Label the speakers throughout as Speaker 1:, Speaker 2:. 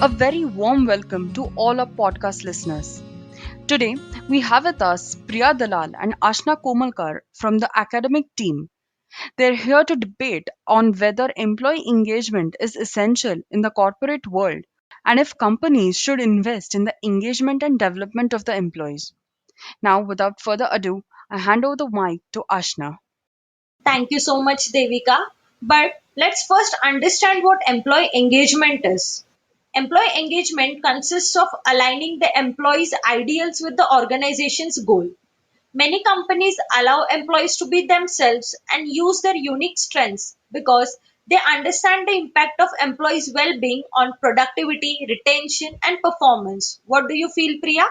Speaker 1: A very warm welcome to all our podcast listeners. Today, we have with us Priya Dalal and Ashna Komalkar from the academic team. They're here to debate on whether employee engagement is essential in the corporate world and if companies should invest in the engagement and development of the employees. Now, without further ado, I hand over the mic to Ashna.
Speaker 2: Thank you so much, Devika. But let's first understand what employee engagement is. Employee engagement consists of aligning the employees' ideals with the organization's goal. Many companies allow employees to be themselves and use their unique strengths because they understand the impact of employees' well being on productivity, retention, and performance. What do you feel, Priya?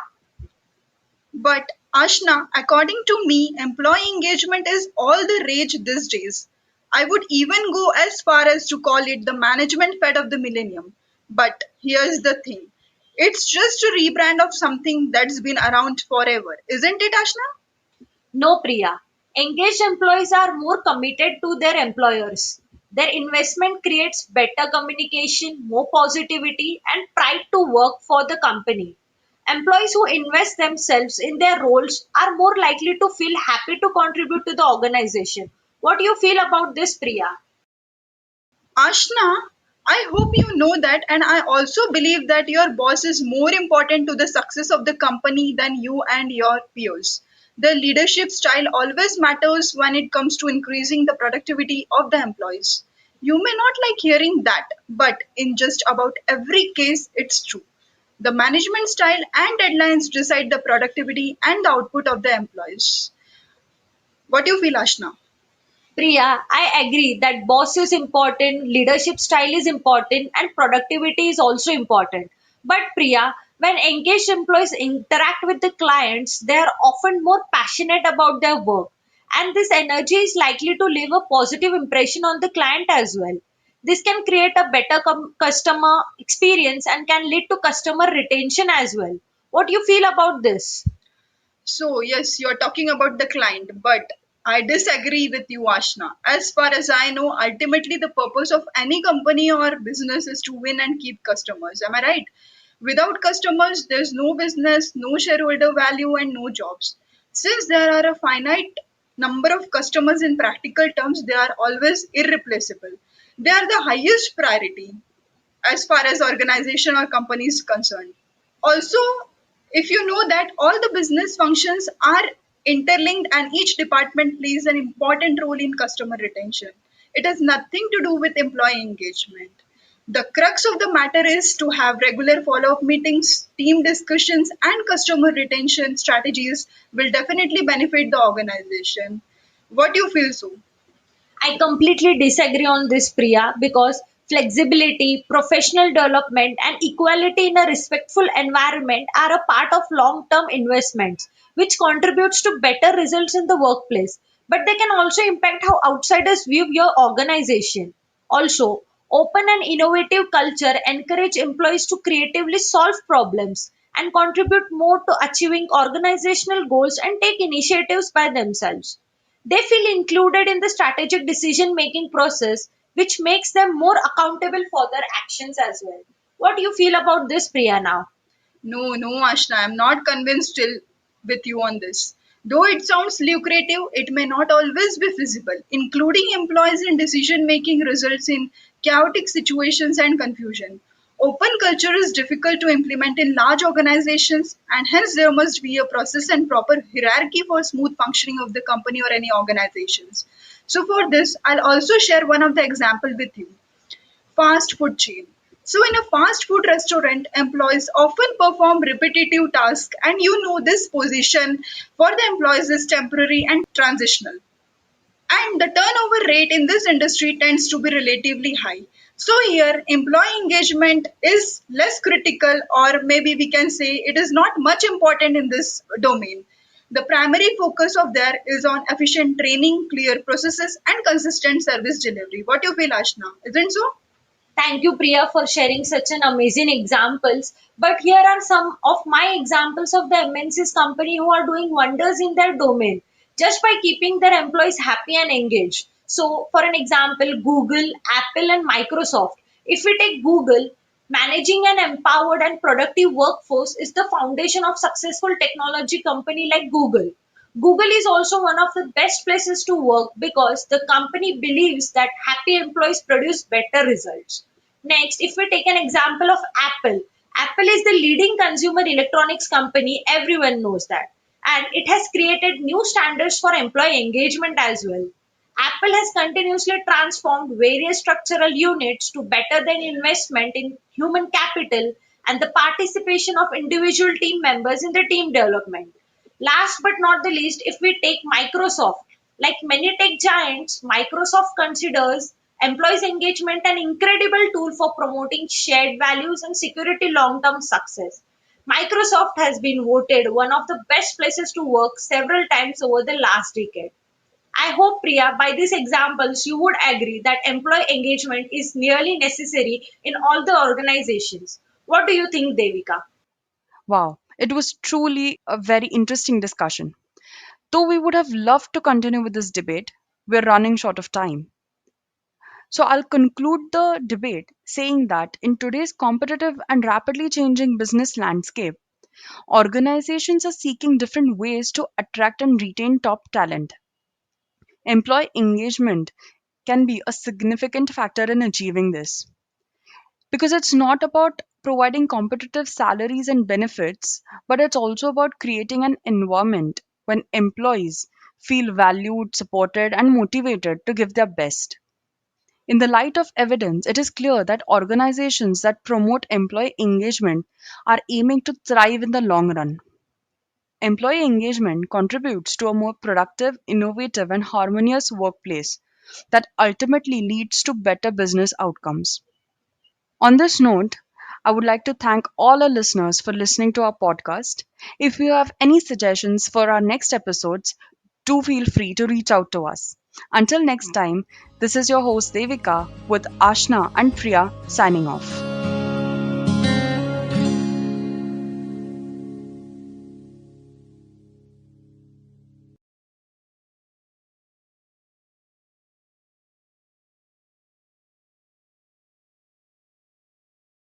Speaker 3: But Ashna, according to me, employee engagement is all the rage these days. I would even go as far as to call it the management fad of the millennium. But here's the thing. It's just a rebrand of something that's been around forever, isn't it, Ashna?
Speaker 2: No, Priya. Engaged employees are more committed to their employers. Their investment creates better communication, more positivity, and pride to work for the company. Employees who invest themselves in their roles are more likely to feel happy to contribute to the organization. What do you feel about this, Priya?
Speaker 3: Ashna, I hope you know that, and I also believe that your boss is more important to the success of the company than you and your peers. The leadership style always matters when it comes to increasing the productivity of the employees. You may not like hearing that, but in just about every case, it's true. The management style and deadlines decide the productivity and the output of the employees. What do you feel, Ashna?
Speaker 2: Priya, I agree that boss is important, leadership style is important, and productivity is also important. But Priya, when engaged employees interact with the clients, they are often more passionate about their work, and this energy is likely to leave a positive impression on the client as well. This can create a better customer experience and can lead to customer retention as well. What do you feel about this?
Speaker 3: So, yes, you're talking about the client, but I disagree with you, Ashna. As far as I know, ultimately the purpose of any company or business is to win and keep customers. Am I right? Without customers, there's no business, no shareholder value, and no jobs. Since there are a finite number of customers in practical terms, they are always irreplaceable. They are the highest priority as far as organization or company is concerned. Also, if you know that all the business functions are interlinked and each department plays an important role in customer retention, it has nothing to do with employee engagement. The crux of the matter is to have regular follow up meetings, team discussions, and customer retention strategies will definitely benefit the organization. What do you feel so?
Speaker 2: I completely disagree on this, Priya, because flexibility, professional development, and equality in a respectful environment are a part of long term investments, which contributes to better results in the workplace. But they can also impact how outsiders view your organization. Also, open and innovative culture encourage employees to creatively solve problems and contribute more to achieving organizational goals and take initiatives by themselves. They feel included in the strategic decision making process, which makes them more accountable for their actions as well. What do you feel about this, Priya, now?
Speaker 3: No, no, Ashna, I'm not convinced still with you on this. Though it sounds lucrative, it may not always be feasible. Including employees in decision making results in chaotic situations and confusion. Open culture is difficult to implement in large organizations, and hence there must be a process and proper hierarchy for smooth functioning of the company or any organizations. So, for this, I'll also share one of the example with you. Fast food chain. So, in a fast food restaurant, employees often perform repetitive tasks, and you know this position for the employees is temporary and transitional. And the turnover rate in this industry tends to be relatively high. So, here employee engagement is less critical, or maybe we can say it is not much important in this domain. The primary focus of there is on efficient training, clear processes, and consistent service delivery. What do you feel, Ashna? Isn't so?
Speaker 2: Thank you, Priya, for sharing such an amazing examples. But here are some of my examples of the MNC's company who are doing wonders in their domain just by keeping their employees happy and engaged. So, for an example, Google, Apple, and Microsoft. If we take Google, Managing an empowered and productive workforce is the foundation of successful technology company like Google. Google is also one of the best places to work because the company believes that happy employees produce better results. Next, if we take an example of Apple, Apple is the leading consumer electronics company, everyone knows that. And it has created new standards for employee engagement as well. Apple has continuously transformed various structural units to better their investment in human capital and the participation of individual team members in the team development. Last but not the least, if we take Microsoft, like many tech giants, Microsoft considers employees' engagement an incredible tool for promoting shared values and security long term success. Microsoft has been voted one of the best places to work several times over the last decade. I hope, Priya, by these examples, you would agree that employee engagement is nearly necessary in all the organizations. What do you think, Devika?
Speaker 1: Wow, it was truly a very interesting discussion. Though we would have loved to continue with this debate, we're running short of time. So I'll conclude the debate saying that in today's competitive and rapidly changing business landscape, organizations are seeking different ways to attract and retain top talent. Employee engagement can be a significant factor in achieving this because it's not about providing competitive salaries and benefits, but it's also about creating an environment when employees feel valued, supported, and motivated to give their best. In the light of evidence, it is clear that organizations that promote employee engagement are aiming to thrive in the long run. Employee engagement contributes to a more productive, innovative, and harmonious workplace that ultimately leads to better business outcomes. On this note, I would like to thank all our listeners for listening to our podcast. If you have any suggestions for our next episodes, do feel free to reach out to us. Until next time, this is your host Devika with Ashna and Priya signing off.